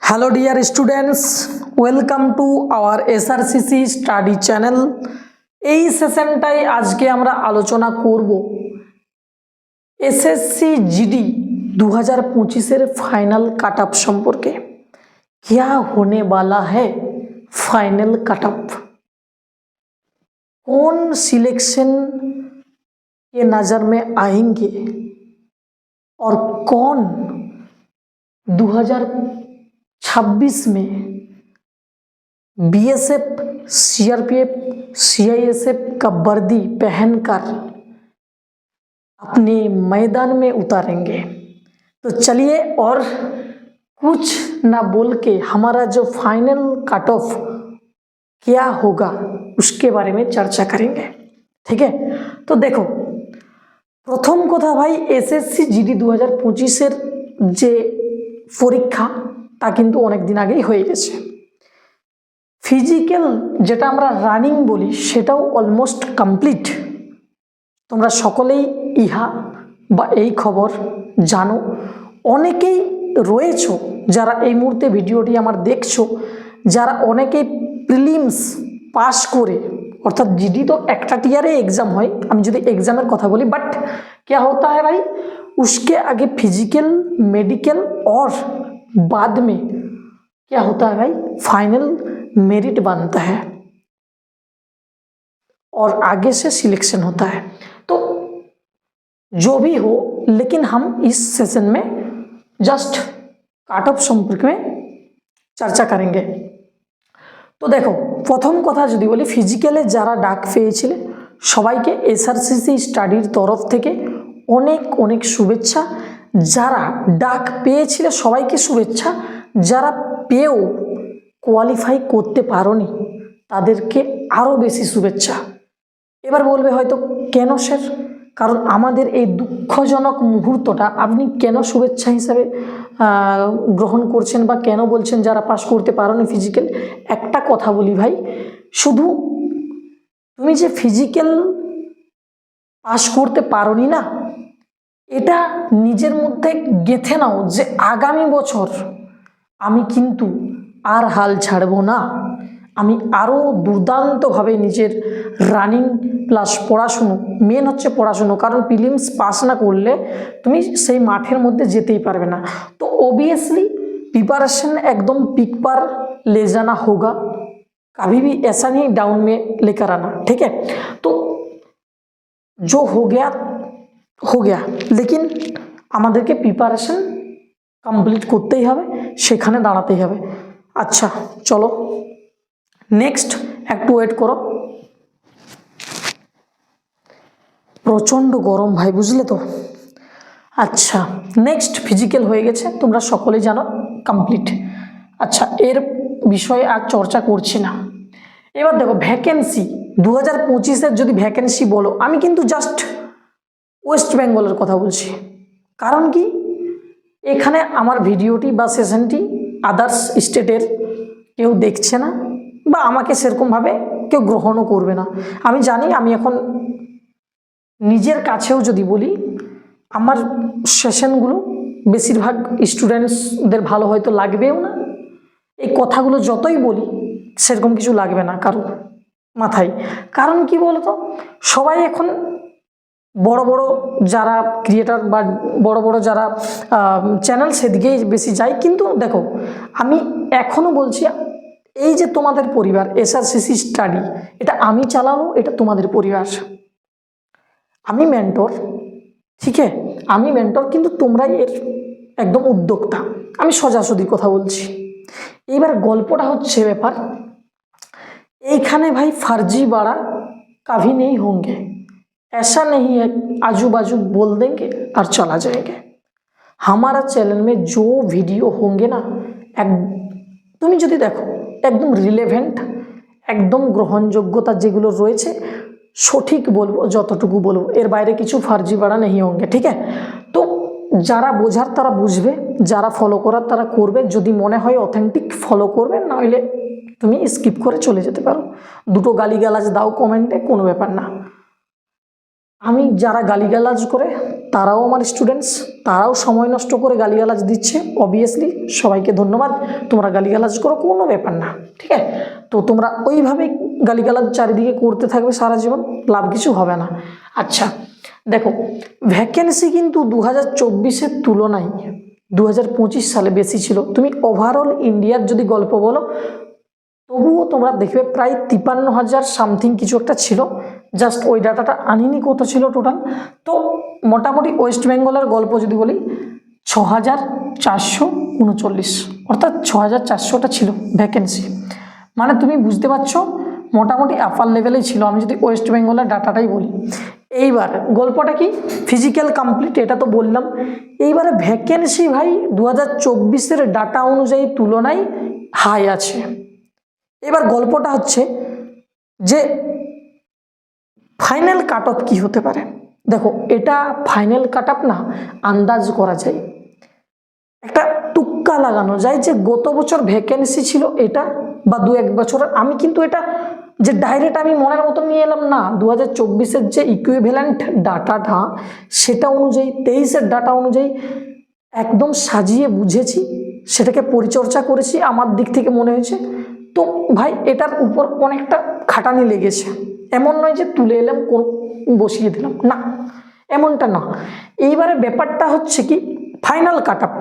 Hello dear students, welcome to our SRCC study channel। এই সেশনটাই আজকে আমরা আলোচনা করব এসএসসি জিডি 2025 এর ফাইনাল কাট অফ সম্পর্কে। क्या होने वाला है फाइनल कट ऑफ, कौन सिलेक्शन के नज़र में आएंगे और कौन 2026 में बीएसएफ, सीआरपीएफ, सीआईएसएफ का वर्दी पहनकर अपने मैदान में उतारेंगे। तो चलिए और कुछ ना बोल के हमारा जो फाइनल कट ऑफ क्या होगा उसके बारे में चर्चा करेंगे, ठीक है। तो देखो प्रथम कथा भाई एसएससी জিডি 2025 এর যে পরীক্ষা তা কিন্তু অনেক দিন আগেই হয়ে গেছে। ফিজিক্যাল যেটা আমরা রানিং বলি সেটাও অলমোস্ট কমপ্লিট। তোমরা সকলেই ইহা বা এই খবর জানো। অনেকেই রয়েছো যারা এই মুহূর্তে ভিডিওটি আমার দেখছো, যারা অনেকেই প্রিলিমস পাস করে, অর্থাৎ জিডি তো একটা টিয়ারে एग्जाम হয়, আমি যদি एग्जामेर কথা বলি, बट क्या होता है भाई उसके आगे फिजिकल, मेडिकल और बाद में क्या होता है भाई फाइनल मेरिट बनता है और आगे से सिलेक्शन होता है। तो जो भी हो, लेकिन हम इस सेशन में जस्ट काट ऑफ सम्पर्क में चर्चा करेंगे। तो देखो प्रथम कथा जो बोली फिजिक्याले যারা ডাক পেয়েছিলে সবাইকে এসআরসিসি স্টাডির তরফ থেকে অনেক অনেক শুভেচ্ছা। যারা ডাক পেয়েছিলে সবাইকে শুভেচ্ছা, যারা পেয়েও কোয়ালিফাই করতে পারোনি তাদেরকে আরও বেশি শুভেচ্ছা। এবার বলবে হয়তো কেন স্যার, কারণ আমাদের এই দুঃখজনক মুহূর্তটা আপনি কেন শুভেচ্ছা হিসাবে গ্রহণ করছেন বা কেন বলছেন যারা পাস করতে পারোনি ফিজিক্যাল। একটা কথা বলি ভাই, শুধু তুমি যে ফিজিক্যাল পাস করতে পারোনি না, এটা নিজের মধ্যে গেঁথে নাও যে আগামী বছর আমি কিন্তু আর হাল ছাড়ব না, আমি আরও দুর্দান্তভাবে নিজের রানিং প্লাস পড়াশুনো, মেন হচ্ছে পড়াশুনো, কারণ প্রিলিমস পাস না করলে তুমি সেই মাঠের মধ্যে যেতেই পারবে না। তো ऑब्वियसली प्रिपरेशन एकदम पीक पर ले जाना होगा, कभी भी ऐसा नहीं डाउन में लेकर आना, ठीक है। तो जो हो गया, लेकिन আমাদেরকে প্রিপারেশন কমপ্লিট করতেই হবে, সেখানে দাঁড়াতেই হবে। আচ্ছা চলো নেক্সট একটু ওয়েট করো, প্রচণ্ড গরম ভাই, বুঝলে তো। আচ্ছা নেক্সট ফিজিক্যাল হয়ে গেছে, তোমরা সকলেই জানো কমপ্লিট। আচ্ছা এর বিষয়ে আর চর্চা করছি না। এবার দেখো ভ্যাকেন্সি 2025-এর যদি ভ্যাকেন্সি বলো, আমি কিন্তু জাস্ট ওয়েস্ট বেঙ্গলের কথা বলছি। কারণ কি এখানে আমার ভিডিওটি বা সেশনটি আদার্স স্টেটের কেউ দেখছে না বা আমাকে সেরকমভাবে কেউ গ্রহণও করবে না। আমি জানি, আমি এখন নিজের কাছেও যদি বলি আমার সেশনগুলো বেশিরভাগ স্টুডেন্টসদের ভালো হয়তো লাগবেও না। এই কথাগুলো যতই বলি সেরকম কিছু লাগবে না কারো মাথায়। কারণ কি বলতো, সবাই এখন বড় বড় যারা ক্রিয়েটার বা বড় বড় যারা চ্যানেল সেদিকেই বেশি যায়। কিন্তু দেখো আমি এখনও বলছি, এই যে তোমাদের পরিবার এসআরসিসি স্টাডি, এটা আমি চালাবো, এটা তোমাদের পরিবার। আমি মেন্টর, ঠিক আছে, আমি মেন্টর, কিন্তু তোমরাই এর একদম উদ্যোক্তা। আমি সোজাসুজি কথা বলছি। এইবার গল্পটা হচ্ছে ব্যাপার এইখানে ভাই फर्जी बाड़ा कभी नहीं होंगे, ऐसा नहीं है आजू बाजू बोल देंगे और चला जाएंगे। हमारा चैनल में जो वीडियो होंगे ना, তুমি যদি দেখো একদম রিলেভেন্ট, একদম গ্রহণযোগ্যতা যেগুলো রয়েছে সঠিক বলবো, যতটুকু বলবো, এর বাইরে কিছু ফার্জি বাড়া নেই होंगे, ঠিক আছে। তো যারা বোঝার তারা বুঝবে, যারা ফলো করার তারা করবে, যদি মনে হয় অথেন্টিক ফলো করবে, না হলে তুমি স্কিপ করে চলে যেতে পারো। দুটো গালিগালাজ দাও কমেন্টে, কোনো ব্যাপার না। আমি যারা গালিগালাজ করে তারাও আমার স্টুডেন্টস, তারাও সময় নষ্ট করে গালিগালাজ দিচ্ছে। অবভিয়াসলি সবাইকে ধন্যবাদ, তোমরা গালিগালাজ করো, কোনো ব্যাপার না, ঠিক আছে। তো তোমরা ওইভাবে গালিগালাজ চারিদিকে করতে থাকবে সারা জীবন, লাভ কিছু হবে না। আচ্ছা দেখো, ভ্যাকেন্সি কিন্তু 2024-এর তুলনায় 2025 সালে বেশি ছিল। তুমি ওভারঅল ইন্ডিয়ার যদি গল্প বলো, তবুও তোমরা দেখবে প্রায় 53,000 সামথিং কিছু একটা ছিল। জাস্ট ওই ডাটাটা আনিনি কত ছিল টোটাল। তো মোটামুটি ওয়েস্ট বেঙ্গলের গল্প যদি বলি 6,439, অর্থাৎ 6,400টা ছিল ভ্যাকেন্সি। মানে তুমি বুঝতে পারছো মোটামুটি আপার লেভেলেই ছিল, আমি যদি ওয়েস্ট বেঙ্গলের ডাটাটাই বলি। এইবার গল্পটা কি, ফিজিক্যাল কমপ্লিট এটা তো বললাম। এইবারে ভ্যাকেন্সি ভাই 2024-এর ডাটা অনুযায়ী তুলনায় হাই আছে। এবার গল্পটা হচ্ছে যে ফাইনাল কাট অফ কী হতে পারে। দেখো এটা ফাইনাল কাট অফ না, আন্দাজ করা যায়, একটা টুক্কা লাগানো যায় যে গত বছর ভ্যাকেন্সি ছিল এটা বা 2-1 বছরের। আমি কিন্তু এটা যে ডাইরেক্ট আমি মনের মতো নিয়ে এলাম না, 2024-এর যে ইকুইভ্যালেন্ট ডাটাটা সেটা অনুযায়ী 23-এর ডাটা অনুযায়ী একদম সাজিয়ে বুঝেছি, সেটাকে পরিচর্যা করেছি, আমার দিক থেকে মনে হয়েছে। তো ভাই এটার উপর অনেকটা খাটানি লেগেছে, এমন নয় যে তুলে এলাম বসিয়ে দিলাম, না এমনটা না। এইবারে ব্যাপারটা হচ্ছে কি, ফাইনাল কাট আপ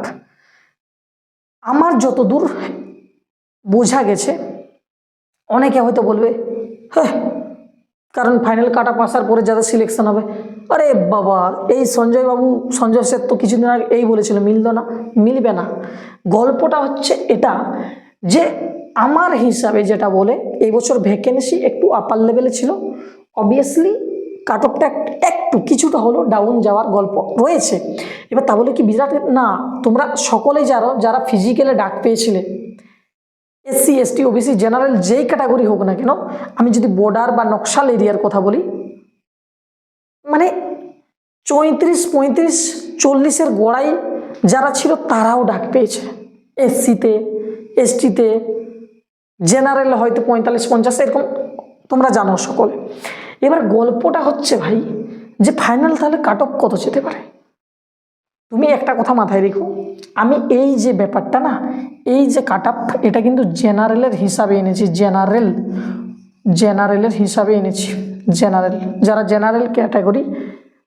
আমার যতদূর বোঝা গেছে, অনেকে হয়তো বলবে হ্যাঁ, কারণ ফাইনাল কাট আপ আসার পরে যাদের সিলেকশন হবে, আরে বাবা এই সঞ্জয় স্যার তো কিছুদিন আগে এই বলেছিল, মিললো না, মিলবে না। গল্পটা হচ্ছে এটা যে আমার হিসাবে যেটা বলে, এই বছর ভ্যাকেন্সি একটু আপার লেভেলে ছিল, অবভিয়াসলি কাট অফটা একটু কিছুটা হলো ডাউন যাওয়ার গল্প রয়েছে। এবার তা বলে কি বিরাট না, তোমরা সকলেই যারা ফিজিক্যালে ডাক পেয়েছিলে, SC ST OBC জেনারেল যেই ক্যাটাগরি হোক না কেন, আমি যদি বর্ডার বা নকশাল এরিয়ার কথা বলি, মানে 34, 35, 40-এর গোড়াই যারা ছিল তারাও ডাক পেয়েছে। SC-তে, ST-তে, জেনারেল হয়তো 45-50 এরকম, তোমরা জানো সকলে। এবার গল্পটা হচ্ছে ভাই যে ফাইনাল তাহলে কাট অফ কত যেতে পারে। তুমি একটা কথা মাথায় রেখো, আমি এই যে ব্যাপারটা না, এই যে কাট অফ, এটা কিন্তু জেনারেলের হিসাবে এনেছি, জেনারেলের হিসাবে এনেছি। জেনারেল যারা জেনারেল ক্যাটাগরি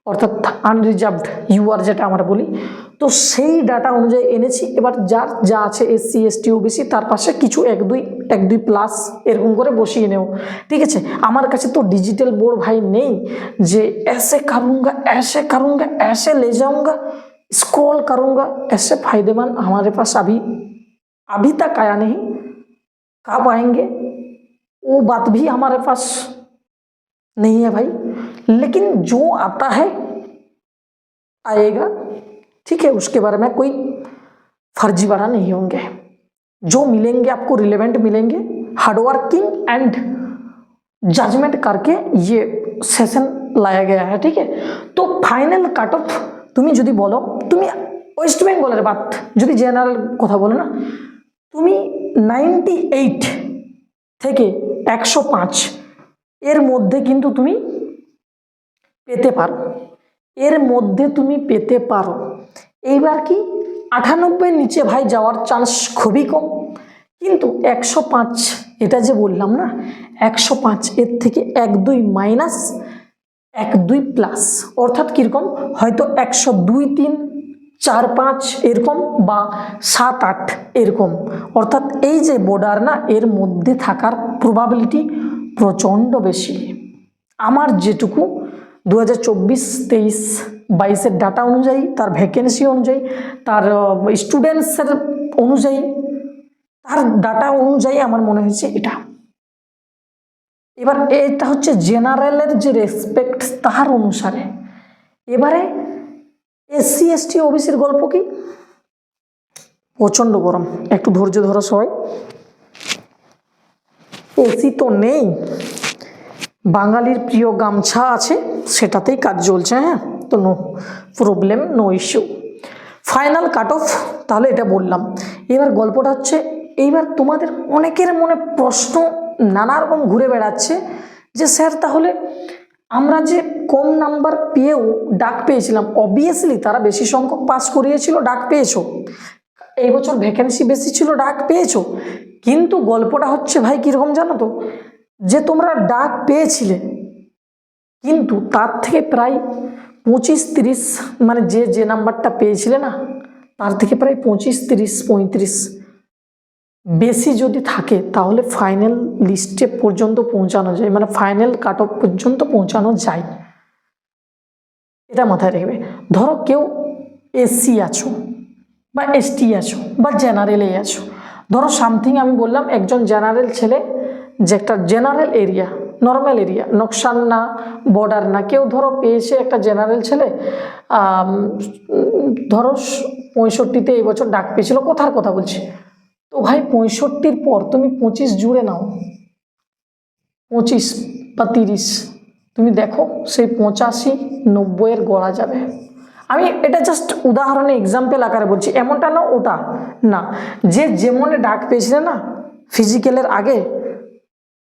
অর্থাৎ আনরিজার্ভড ইউআর যেটা আমরা বলি, তো সেই ডাটা অনুযায়ী এনেছি। এবার যার যা আছে SC ST OBC তার পাশে কিছু 1-2 প্লাস এরকম করে বসিয়ে নেও, ঠিক আছে। আমার কাছে তো ডিজিটাল বোর্ড ভাই নেই যে ऐसे करूँगा ऐसे ले जाऊँगा, स्क्रॉल करूँगा, ऐसे फायदेमंद हमारे पास अभी तक आया नहीं, कब आएंगे वो बात भी हमारे पास नहीं है भाई। लेकिन जो आता है आएगा, ठीक है, उसके बारे में कोई फर्जीवाड़ा नहीं होंगे, जो मिलेंगे आपको रिलेवेंट मिलेंगे, हार्डवर्किंग एंड जजमेंट करके ये सेशन लाया गया है, ठीक है। तो फाइनल काट ऑफ তুমি যদি বলো, তুমি ওয়েস্ট বেঙ্গলের বাদ যদি জেনারেল কথা বলো না, তুমি 98 থেকে 105 এর মধ্যে কিন্তু তুমি পেতে পারো, এর মধ্যে তুমি পেতে পারো। এইবার কি 98-এর নিচে ভাই যাওয়ার চান্স খুবই কম, কিন্তু 105 এটা যে বললাম না, 105 এর থেকে 1-2 মাইনাস 1-2 প্লাস, অর্থাৎ কীরকম, হয়তো 102, 3, 4, 5 এরকম বা 7, 8 এরকম, অর্থাৎ এই যে বর্ডার না, এর মধ্যে থাকার প্রবাবিলিটি প্রচণ্ড বেশি। আমার যেটুকু 2024, 23, 22-এর ডাটা অনুযায়ী, তার ভ্যাকেন্সি অনুযায়ী, তার স্টুডেন্টসের অনুযায়ী, তার ডাটা অনুযায়ী আমার মনে হয়েছে এটা। এবার এটা হচ্ছে জেনারেলের যে রেসপেক্ট তার অনুসারে। এবারে SC ST OBCর গল্প কি, প্রচণ্ড গরম, একটু ধৈর্য ধরো সবাই। এসি তো নেই, বাঙালির প্রিয় গামছা আছে, সেটাতেই কাজ চলছে, হ্যাঁ, তো no problem, no issue. Final cut off তাহলে এটা বললাম। এবার গল্পটা হচ্ছে, এইবার তোমাদের অনেকের মনে প্রশ্ন নানা রকম ঘুরে বেড়াচ্ছে যে স্যার তাহলে আমরা যে কম নাম্বার পেয়েও ডাক পেয়েছিলাম, অবভিয়াসলি তারা বেশি সংখ্যক পাস করিয়েছিল, ডাক পেয়েছো। এই বছর ভ্যাকেন্সি বেশি ছিল, ডাক পেয়েছো। কিন্তু গল্পটা হচ্ছে ভাই কীরকম জানো তো, যে তোমরা ডাক পেয়েছিলে কিন্তু তার থেকে প্রায় 25-30, মানে যে নাম্বারটা পেয়েছিলে না তার থেকে প্রায় 25-30-35 বেশি যদি থাকে তাহলে ফাইনাল লিস্টে পর্যন্ত পৌঁছানো যায়, মানে ফাইনাল কাট অফ পর্যন্ত পৌঁছানো যায়। এটা মাথায় রাখবে। ধরো কেউ এসসি আছো বা এসটি আছো বা জেনারেলে আছো, ধরো সামথিং আমি বললাম একজন জেনারেল ছেলে, যে একটা জেনারেল এরিয়া, নর্মাল এরিয়া, নকশান না, বর্ডার না, কেউ ধরো পেয়েছে একটা জেনারেল ছেলে, ধরো 65-তে এই বছর ডাক পেয়েছিল, কথার কথা বলছি। তো ভাই 65-র পর তুমি 25 জুড়ে নাও, 25 বা 30, তুমি দেখো সেই 85-90-এর গড়া যাবে। আমি এটা জাস্ট উদাহরণে এক্সাম্পল আকারে বলছি, এমনটা না ওটা না, যে যেমনে ডাক পেয়েছিল না ফিজিক্যালের আগে,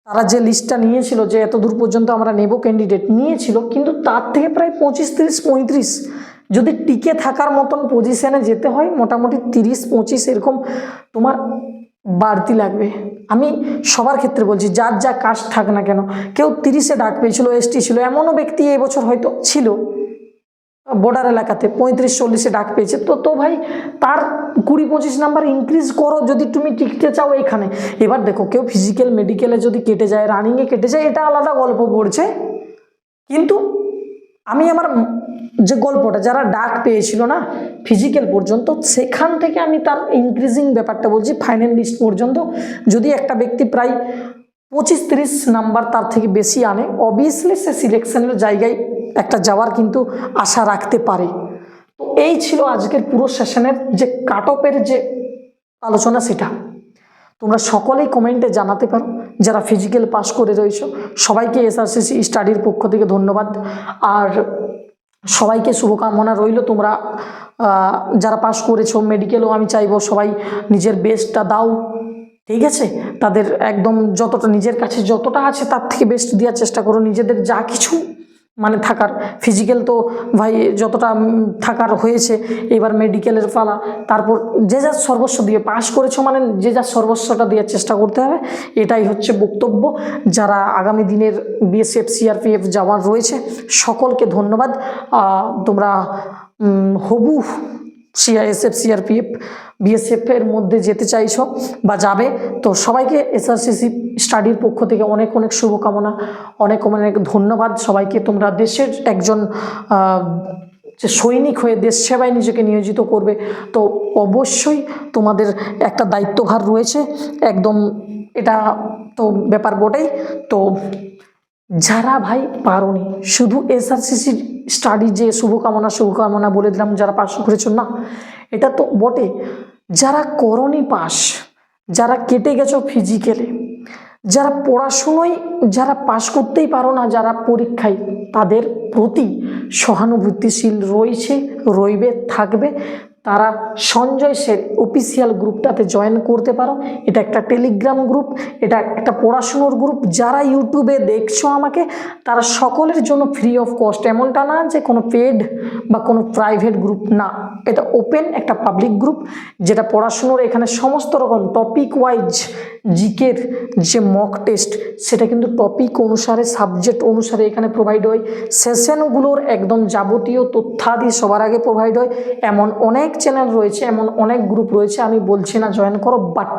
তারা যে লিস্টটা নিয়েছিল যে এত দূর পর্যন্ত আমরা নেব ক্যান্ডিডেট নিয়েছিল, কিন্তু তার থেকে প্রায় 25-30-35 যদি টিকে থাকার মতন পজিশনে যেতে হয় মোটামুটি 30-25 এরকম তোমার বাড়তি লাগবে। আমি সবার ক্ষেত্রে বলছি, যার যা কাস্ট থাক না কেন, কেউ 30-এ ডাক পেয়েছিল, এসটি ছিল, এমনও ব্যক্তি এই বছর হয়তো ছিল বর্ডার এলাকাতে 35-40-এ ডাক পেয়েছে, তো ভাই তার 20-25 নাম্বার ইনক্রিজ করো যদি তুমি টিকতে চাও এখানে। এবার দেখো কেউ ফিজিক্যাল মেডিকেলে যদি কেটে যায়, রানিংয়ে কেটে যায়, এটা আলাদা গল্প পড়ছে। কিন্তু আমি আমার যে গল্পটা, যারা ডাক পেয়েছিল না ফিজিক্যাল পর্যন্ত, সেখান থেকে আমি তার ইনক্রিজিং ব্যাপারটা বলছি। ফাইনাল লিস্ট পর্যন্ত যদি একটা ব্যক্তি প্রায় 25-30 নাম্বার তার থেকে বেশি আনে, অবভিয়াসলি সে সিলেকশনের জায়গায় একটা যাওয়ার কিন্তু আশা রাখতে পারে। তো এই ছিল আজকের পুরো সেশনের যে কাট অফের যে আলোচনা, সেটা তোমরা সকলেই কমেন্টে জানাতে পারো। যারা ফিজিক্যাল পাস করে রয়েছো সবাইকে এসআরসিসি স্টাডির পক্ষ থেকে ধন্যবাদ, আর সবাইকে শুভকামনা রইল। তোমরা যারা পাস করেছো মেডিকেলও আমি চাইবো সবাই নিজের বেস্টটা দাও, ঠিক আছে? তাদের একদম যতটা নিজের কাছে যতটা আছে তার থেকে বেস্ট দেওয়ার চেষ্টা করো। নিজেদের যা কিছু মানে থাকার, ফিজিক্যাল তো ভাই যতটা থাকার হয়েছে, এবার মেডিকেলের পালা, তারপর যে যার সর্বস্ব দিয়ে পাস করেছো মানে যে যার সর্বস্বটা দেওয়ার চেষ্টা করতে হবে, এটাই হচ্ছে বক্তব্য। যারা আগামী দিনের বিএসএফ সিআরপিএফ জওয়ান রয়েছে সকলকে ধন্যবাদ। তোমরা হবু সিআইএসএফ সিআরপিএফ বিএসএফ এর মধ্যে যেতে চাইছো বা যাবে, তো সবাইকে এসআরসিসি স্টাডির পক্ষ থেকে অনেক অনেক শুভকামনা, অনেক অনেক ধন্যবাদ সবাইকে। তোমরা দেশের একজন যে সৈনিক হয়ে দেশ সেবায় নিজেকে নিয়োজিত করবে, তো অবশ্যই তোমাদের একটা দায়িত্বভার রয়েছে একদম, এটা তো ব্যাপার বটেই। তো যারা ভাই পারোনি, শুধু এসআরসিসির স্টাডি যে শুভকামনা বলে দিলাম, যারা পাস করেছো না এটা তো বটে, যারা করনি পাস, যারা কেটে গেছো ফিজিক্যালে, যারা পড়াশুনোয় যারা পাস করতেই পারো না, যারা পরীক্ষায়, তাদের প্রতি সহানুভূতিশীল রয়েছে, রইবে, থাকবে। তারা সঞ্জয় স্যার অফিসিয়াল গ্রুপটাতে জয়েন করতে পারো। এটা একটা টেলিগ্রাম গ্রুপ, এটা একটা পড়াশুনোর গ্রুপ। যারা ইউটিউবে দেখছো আমাকে, তারা সকলের জন্য ফ্রি অফ কস্ট, এমনটা না যে কোনো পেড বা কোনো প্রাইভেট গ্রুপ না, এটা ওপেন একটা পাবলিক গ্রুপ, যেটা পড়াশুনোর এখানে সমস্ত রকম টপিক ওয়াইজ জিকের যে মক টেস্ট, সেটা কিন্তু টপিক অনুসারে সাবজেক্ট অনুসারে এখানে প্রোভাইড হয়। সেশনগুলোর একদম যাবতীয় তথ্যাদি সবার আগে প্রোভাইড হয়। এমন অনেক চ্যানেল রয়েছে, এমন অনেক গ্রুপ রয়েছে, আমি বলছি না জয়েন করো, বাট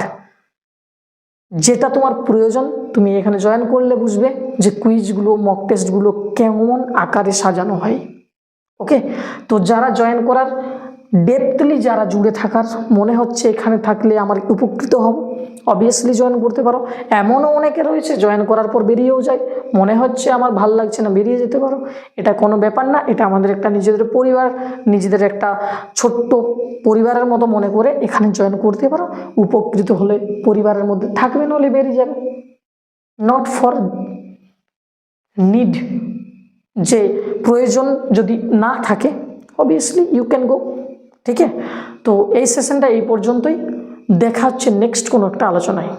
যেটা তোমার প্রয়োজন তুমি এখানে জয়েন করলে বুঝবে যে কুইজগুলো মক টেস্টগুলো কেমন আকারে সাজানো হয়। ওকে, তো যারা জয়েন করার ডেপথলি, যারা জুড়ে থাকার মনে হচ্ছে এখানে থাকলে আমার উপকৃত হব, অবভিয়াসলি জয়েন করতে পারো। এমনও অনেকে রয়েছে জয়েন করার পর বেরিয়েও যায়, মনে হচ্ছে আমার ভাল লাগছে না, বেরিয়ে যেতে পারো, এটা কোনো ব্যাপার না। এটা আমাদের একটা নিজেদের পরিবার, নিজেদের একটা ছোট্ট পরিবারের মতো মনে করে এখানে জয়েন করতে পারো। উপকৃত হলে পরিবারের মধ্যে থাকবে, নলে বেরিয়ে যাবে। নট ফর নিড, যে প্রয়োজন যদি না থাকে, অবভিয়াসলি ইউ ক্যান গো। ঠিক আছে, তো এই সেশনটা এই পর্যন্তই, দেখা হচ্ছে নেক্সট কোনো একটা আলোচনায়।